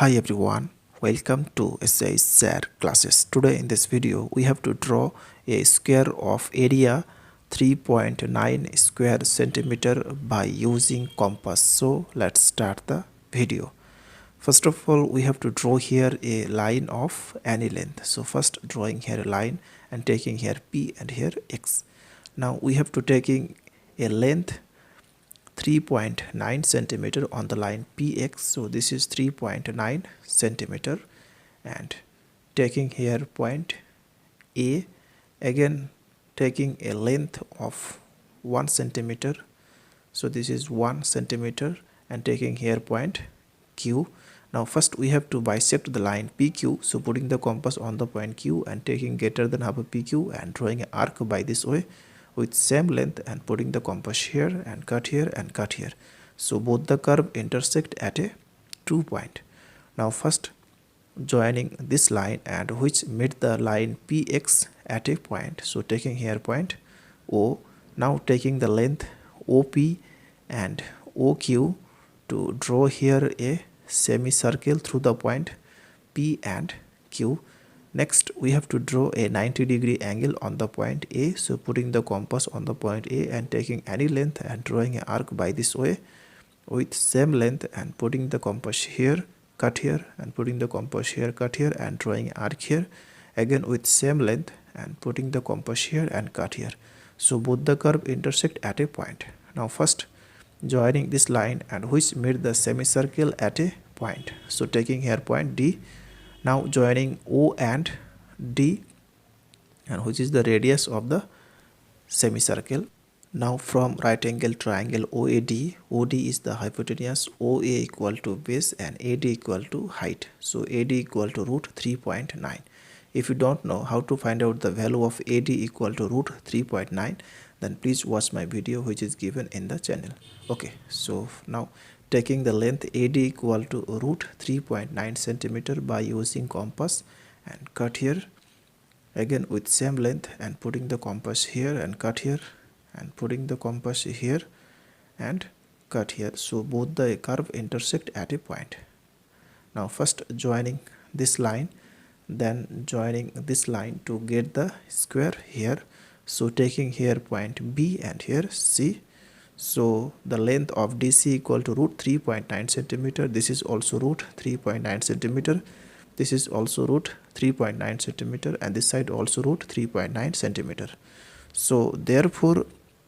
Hi everyone, welcome to SI classes. Today in this video we have to draw a square of area 3.9 square centimeter by using compass. So let's start the video. First of all, we have to draw here a line of any length. So first drawing here a line and taking here P and here X. Now we have to taking a length 3.9 centimeter on the line PX. So this is 3.9 centimeter and taking here point A, again taking a length of 1 centimeter. So this is 1 centimeter and taking here point Q. Now first we have to bisect the line PQ. So putting the compass on the point Q and taking greater than half of PQ and drawing an arc by this way with same length and putting the compass here and cut here and cut here. So both the curve intersect at a 2 point. Now first joining this line and which meet the line PX at a point. So taking here point O. Now taking the length OP and OQ to draw here a semicircle through the point P and Q. Next we have to draw a 90-degree angle on the point A. So putting the compass on the point A and taking any length and drawing an arc by this way with same length and putting the compass here, cut here and putting the compass here, cut here and drawing an arc here, again with same length and putting the compass here and cut here. So both the curve intersect at a point. Now first joining this line and which made the semicircle at a point. So taking here point D. Now joining O and D and which is the radius of the semicircle. Now from right angle triangle OAD, OD is the hypotenuse, OA equal to base and AD equal to height. So AD equal to root 3.9. If you don't know how to find out the value of AD equal to root 3.9, then please watch my video which is given in the channel. Okay, so now taking the length AD equal to root 3.9 centimeter by using compass and cut here, again with same length and putting the compass here and cut here and putting the compass here and cut here. So both the curve intersect at a point. Now first joining this line, then joining this line to get the square here. So taking here point B and here C. So the length of DC equal to root 3.9 centimeter. This is also root 3.9 centimeter. This is also root 3.9 centimeter and this side also root 3.9 centimeter. So therefore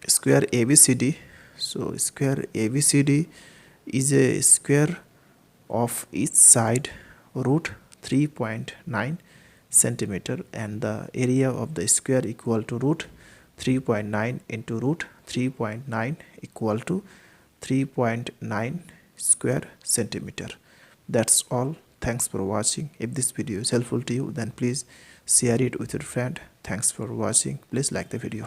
square ABCD. So square ABCD is a square of each side root 3.9 centimeter and the area of the square equal to root 3.9 into root 3.9 equal to 3.9 square centimeter. That's all. Thanks for watching. If this video is helpful to you, then please share it with your friend. Thanks for watching. Please like the video.